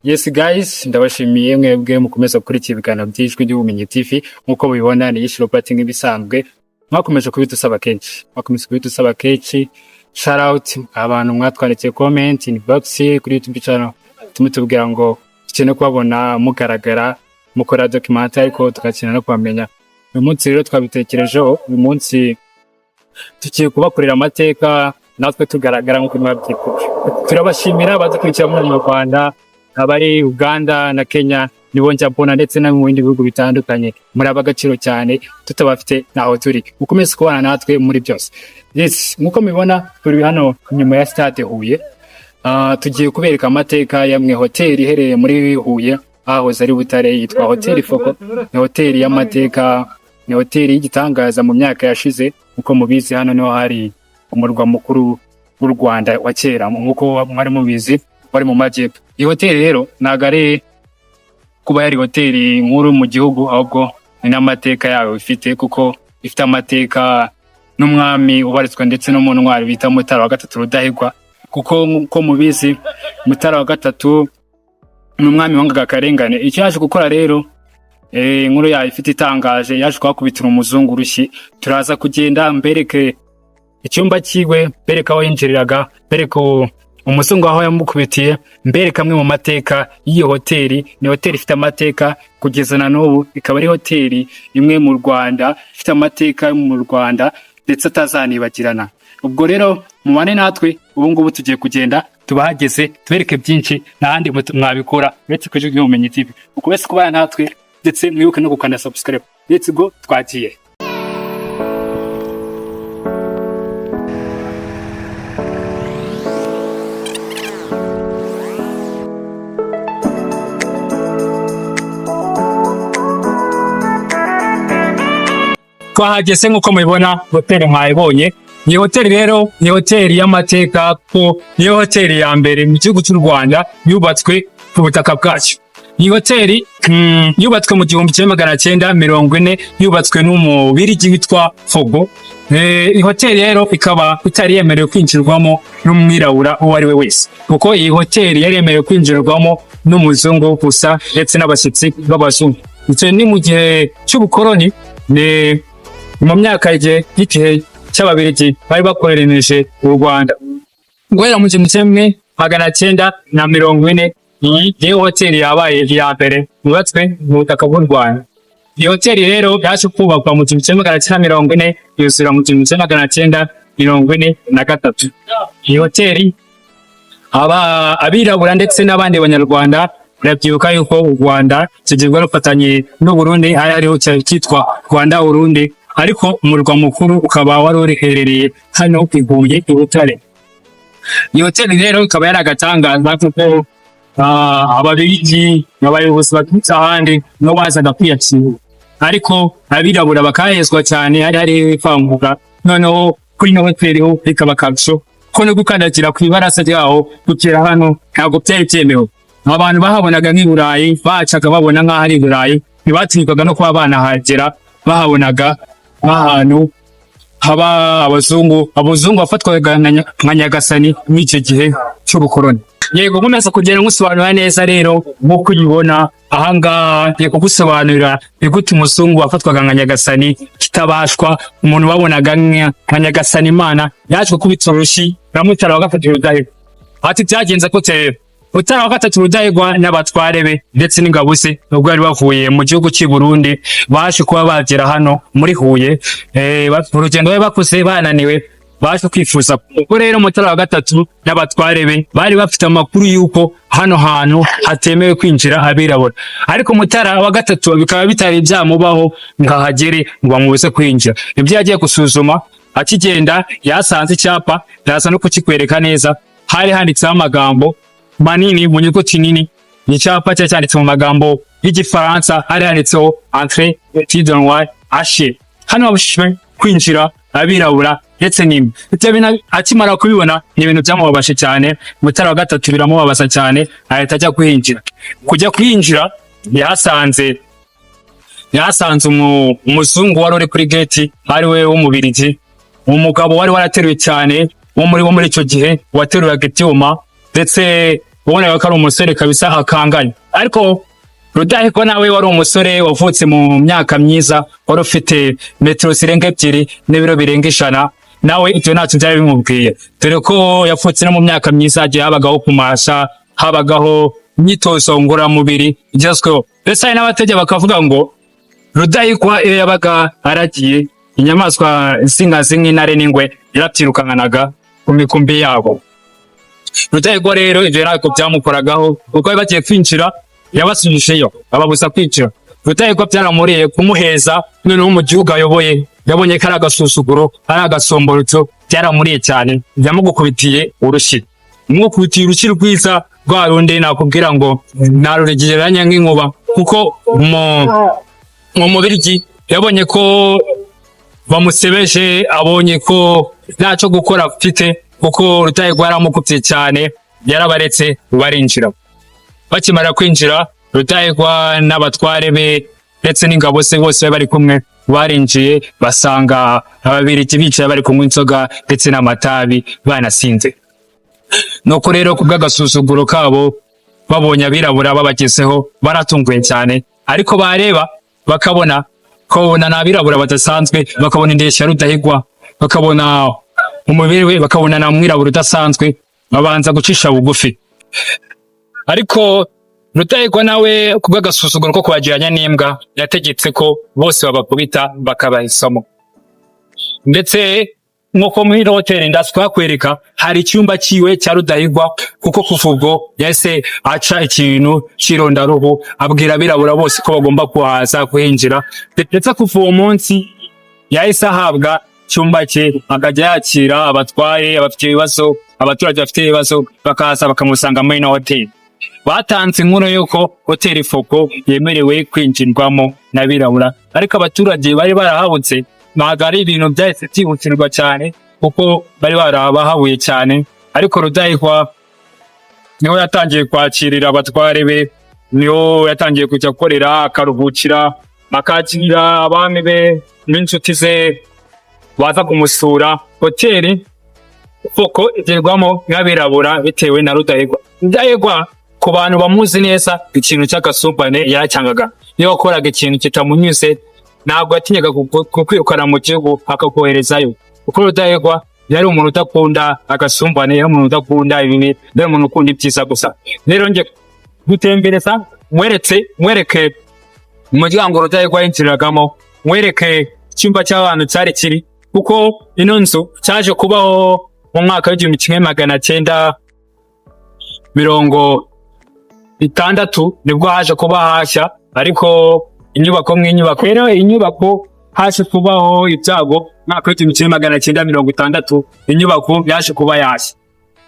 Yes guys, ndabashimiye mwebwe mukomeza gukurikira ibiganiro by'Ijwi ry'Ubumenyi TV nkuko mubibona ni Yishiro Party nk'ibisanzwe. Mwakomeje kubidusaba kenshi. Shout out abantu mwatwandikiye comment inbox kuri YouTube channel. Tumutubwira ngo dukeneye kubabona mugaragara mukora documentary ko tukakina no kwamenya. Uyu munsi rero twabitekerejeho, uyu munsi tugiye kubakorera amateka natwe tugaragara nkuko mwabyifuje. Turabashimira badukurikira mu Rwanda, abari Uganda na Kenya nibo njabona ndetse no mu bindi bihugu bitandukanye. Muri abagaciro cyane tutabafite naho turi. Mukomeze kubana natwe muri byose. Yes, nkuko mubibona turi hano nyuma ya Stade Huye. Tugiye kubereka amateka yamwe hoteli iherereye muri Huye ahoze ari Butare, yitwa Hotel Foko. Ni hoteli y'amateka, ni hoteli y'igitangaza mu myaka yashize. Uko mubizi hano niho hari umurwa mukuru w'u Rwanda wa kera, nkuko mwari mubizi bari mu majyepfo. Iyi hoteli rero nagare kuba yari hoteli nkuru mu gihugu, ahubwo ni n'amateka yayo ifite, kuko ifite amateka n'umwami ubarizwa ndetse no mu ntwari bita Mutara wa gatatu Rudahigwa. Kuko uko mubizi Mutara wa gatatu n'umwami wangaga akarengane. Icyo yaje gukora rero inkuru yayo ifite itangaje, yaje kwakubitira umuzungu urushyi. Turaza kugenda mbereke icyumba cyiwe, mbereka aho yinjiriraga, mbereka umuzungu aho yamukubitiye, mbereka amwe mu mateka y'iyo hoteli. Ni hoteli ifite amateka kugeza na n'ubu, ikaba ari hoteli imwe mu Rwanda ifite amateka mu Rwanda ndetse atazanibagirana. Ubwo rero mubane natwe, ubu ngubu tugiye kugenda tubahageze tubereke byinshi n'ahandi mwabikora uretse ku Ijwi ry'Ubumenyi TV. Ukomeze kubana natwe ndetse mwibuke no gukanda subscribe. Let's go, twagiye. Twahageze nkuko mubibona, hoteli mwayibonye. Ni hoteli rero, ni hoteli y'amateka, ko ni hoteli ya mbere mu gihugu cy'u Rwanda yubatswe ku butaka bwacyo. Ni hoteli yubatswe mu 1940, yubatswe n'umubirigi witwa Fogo. Iyi hoteli rero ikaba itari yemerewe kwinjirwamo n'umwirabura uwo ari we wese, kuko iyi hoteli yari yemerewe kwinjirwamo n'umuzungu gusa ndetse n'abashyitsi b'abazungu. Icyo ni mu gihe cy'ubukoloni, ni mu myaka y'igihe cy'ababirigi bari bakorereneje u Rwanda. Guhera mu 1940 iyi hoteli yabaye iya mbere yubatswe mu butaka bw'u Rwanda. Iyi hoteli rero yaje kubakwa mu 1940 yuzura mu 1943. Iyi hoteli abirabura ndetse n'abandi banyarwanda barabyibuka yuko u Rwanda kigirwa rufatanye n'u Burundi, hariho cyitwa Rwanda Burundi, ariko umurwa mukuru ukaba wari uriherereye hano i Huye i Butare. Iyi hoteli rero ikaba yari agatangaza kuko ababirigi n'abayobozi baturutse ahandi no bazaga kwiyakira, ariko abirabura bakahezwa cyane, hari ivanguka. Noneho kuri ino hoteli ho ikaba akarusho ko no gukandagira ku ibarasa ryaho kugera hano ntabwo byari byemewe. Abantu bahabonaga nk'i Burayi, bacaga babona nk'aho ari Burayi, ntibatinyukaga no kuba banahagera, bahabonaga nk'ahantu haba abazungu bafatwaga nka nyagasani muri icyo gihe cy'ubukoloni. Yego, nkomeza kugenda ngusobanura neza rero nk'uko uyibona ahangaha. Ngiye kugusobanurira gute umuzungu wafatwaga nka nyagasani kitabashwa, umuntu babonaga nka nyagasani Imana, yaje kubitsa urushyi na Mutara wa gatatu Rudahigwa. Ati byagenze gute? Mutara wa gatatu Rudahigwa n'abatware be ndetse n'ingabo ze ubwo bari bavuye mu gihugu cy'i Burundi, baje kuba bagera hano muri Huye. Urugendo bari bakoze bananiwe, baje kwifuza. Ubwo rero Mutara wa gatatu n'abatware be bari bafite amakuru yuko hano hantu hatemewe kwinjira abirabura, ariko Mutara wa gatatu bikaba bitari byamubaho ngo ahagere ngo bamubuze kwinjira. Ibyo yagiye gusuzuma, akigenda yasanze icyapa, yaza no kukikwereka neza. Hari handitseho amagambo manini mu nyuguti nini. Icyapa cyanditse mu magambo y'Igifaransa, hari handitseho entrée étudiant H. Hano babashije kwinjira abirabura ndetse n'imwe. Ibyo akimara kubibona ni ibintu byamubabashe cyane. Mutara wa gatatu biramubabaza cyane, ahita ajya kujya kwinjira. Yasanze umuzungu wari uri kuri gate, ari we w'umubirigi, umugabo wari warateruye cyane wo muri icyo gihe wateruraga ibyuma, ndetse ubona ko ari umusore kabisa akanganye. Ariko Rudahigwa nawe wari umusore wavutse mu myaka myiza, wari ufite metero zirenga 2 n'ibiro birenga 100, nawe ivyo ntacyo byari bimubwiye, dore ko yapfutse no mu myaka myiza agiye habagaho kumasha, habagaho imyitozo ngororamubiri igezweho. Mbese hari n'abategeka bakavuga ngo Rudahigwa iyo yabaga aragiye inyamaswa zinkazi nk'intare n'ingwe yarabyirukankanaga ku mikumbi yabo. Rudahigwa rero ivyo ntabwo byamukoragaho, kuko bagiye kwinjira yabasubisheyo ababuza kwinjira. Rudahigwa byaramuriye kumuheza, noneho mu gihugu ayoboye yabonye ko ari agasuzuguro, ari agasomborotso, byaramuriye cyane, byamugukubitiye urushyi. Umukubitiye urushyi rwiza rwa rundi nakubwira ngo naruregeranya nk'inkuba, kuko mu Mubirigi yabonye ko bamusebeje, abonye ko ntacyo gukora afite, kuko Rudahigwa yaramukubye cyane, yarabaretse barinjira. Bakimara kwinjira, Rudahigwa n'abatware be ndetse n'ingabo se bose bari kumwe barinjiye, basanga Ababirigi bicaye bari kunywa inzoga ndetse n'amatabi banasinze. Nuko rero kubw'agasuzuguro kabo, babonye abirabura babagezeho baratunguye cyane, ariko bareba bakabona ko n'abirabura badasanzwe, bakabona indeshya Rudahigwa, bakabona umubiri we, bakabona na mwirabura udasanzwe, babanza gucisha bugufi. Ariko Rudahigwa nawe kubw'agasuzuguro ko kubagiranya n'imbwa, yategetse ko bose babakubita bakabaha isomo. Ndetse nkuko muri hoteli ndaswakwereka hari icyumba ciwe cya Rudahigwa, kuko kuva ubwo yahise aca ikintu cirondaruhu, abwira abirabura bose ko bagomba kuhaza kuhinjira. Ndetse kuva uwo munsi yahise ahabwa icyumba cye, akajya yakira abatwaye, abafite ibibazo, abaturage bafite ibibazo, bakaza bakamusanga muri hoteli. Batanze inkuru yuko hoteli Foko yemerewe kwinjirwamo n'abirabura, ariko abaturage bari barahabutse, ntabwo ari ibintu byahise byihutirwa cyane, kuko bari barabahabuye cyane. Ariko Rudahigwa niho yatangiye kwakirira abatware be, niho yatangiye kujya akorera, akaruhukira, akakira abami be n'inshuti ze baza kumusura. Hoteli Foko igerwamo n'abirabura bitewe na Rudahigwa. Rudahigwa ku bantu bamuzi neza, ikintu cy'agasumbane yaracyangaga. Iyo wakoraga ikintu kitamunyuze, ntabwo yatinyaga kukwirukana mu gihugu akakoherezayo, kuko Rudahigwa yari umuntu udakunda agasumbane, yari umuntu udakunda ibintu, yari umuntu ukunda ibyiza gusa. Rero nje gutembereza mwereke umuryango Rudahigwa yinjiragamo, mwereke icyumba cy'abantu cyari kiri, kuko ino nzu cyaje kubaho mu mwaka w'1960 nibwo haje kuba hashya, ariko inyubako nk'inyubako. Rero inyubako haje kubaho ibyago mwaka w'1960, inyubako yaje kuba yashya.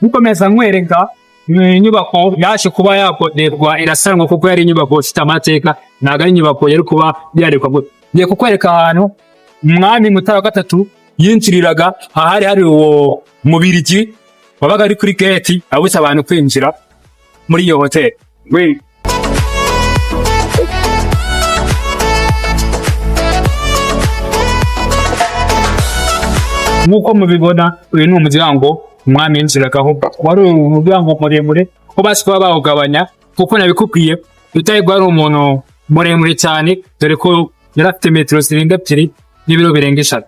Mukomeza nkwereka inyubako yaje kuba yakoderwa, irasanwa, kuko yari inyubako ifite amateka, ntabwo ari inyubako yari kuba yarekwa gute. Ngiye kukwereka ahantu umwami Mutara III yinjiriraga, ahari hari uwo Mubirigi wabaga ari kuri gate abuza abantu kwinjira muri iyo hoteli. Nkuko mubibona, uyu ni umuryango umwami yinjiragaho, wari umuryango muremure, ko basi kuba bawugabanya, kuko nabikubwiye Rudahigwa ari umuntu muremure cyane, dore ko yari afite metero zirenga 2 n'ibiro birenga 100.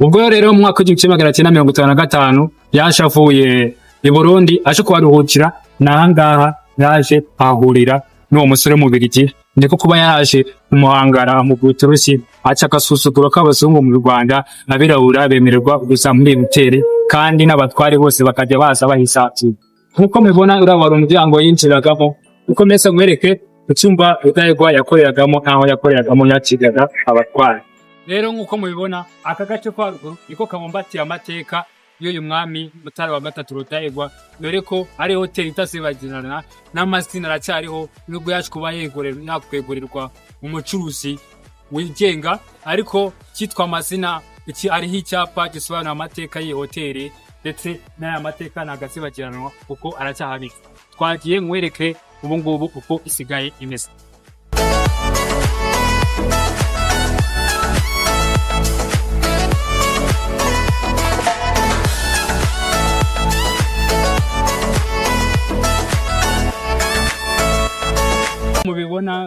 Ubwo rero mu mwaka w'1955 yaje avuye i Burundi, aje kuharuhukira, nahangaha yaje ahurira n'uwo musore mu Bubirigi. Ndiko kuba yaje umuhangara mu Burundi, aca agasuzuguro k'abazungu mu Rwanda, abirabura bemererwa gusa muri hoteli, kandi n'abatware bose bakajya baza bahisatira. Nkuko mubibona uriya wari umuryango yinjiragamo, uko mese mwereke icyumba Rudahigwa yakoreragamo, naho yakoreragamo yakiraga abatware. Rero nkuko mubibona, aka gace kwarwo niko kabumbatiye amateka y'uyu mwami Mutara III Rudahigwa, dore ko ari hoteli itazibagirana, n'amazina aracyariho, nubwo yaje kuba yakwegurirwa umucuruzi wigenga, ariko cyitwa amazina, iki ariho icyapa gisobanura amateka y'iyi hoteli, ndetse n'aya mateka ntagazibagiranwa kuko aracyahabika. Twagiye nkwereke ubu ngubu uko isigaye imeze.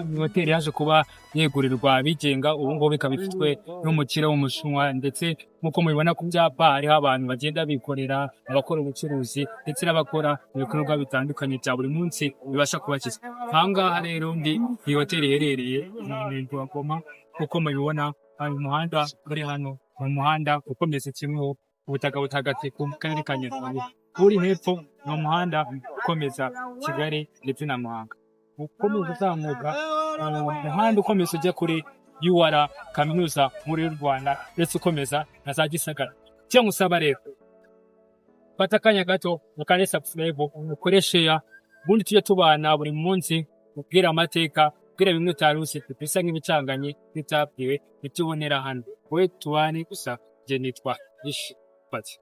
ni hoteli yaje kuba yegurirwa abigenga ubu ngubu ikaba ifitwe n'umukire w'umushinwa ndetse nk'uko mubibona ku byapa hariho abantu bagenda bikorera abakora ubucuruzi ndetse n'abakora ibikorwa bitandukanye bya buri munsi bibasha kubakiza. Aha ngaha rero iyi hoteli iherereye mu murenge wa Goma uko mubibona hari umuhanda uri hano mu muhanda ukomeza kimwe ubutaka butagatifu mu karere ka Nyabihu uri hepfo ni umuhanda ukomeza Kigali ndetse na Muhanga ukomeza uzamuka umuhanda ukomeza ujya kuri UR kaminuza nkuru y'u Rwanda ndetse ukomeza na za Gisagara. Icyo musaba rero fata akanya gato mukande subscribe mukoreshe ya ubundi tujye tubana buri munsi mubwira amateka bwira bimwe utaruzi bisa nk'ibicanganye bitabwiwe bitubonera hano wowe tubane gusa je nitwa Ishi Pati.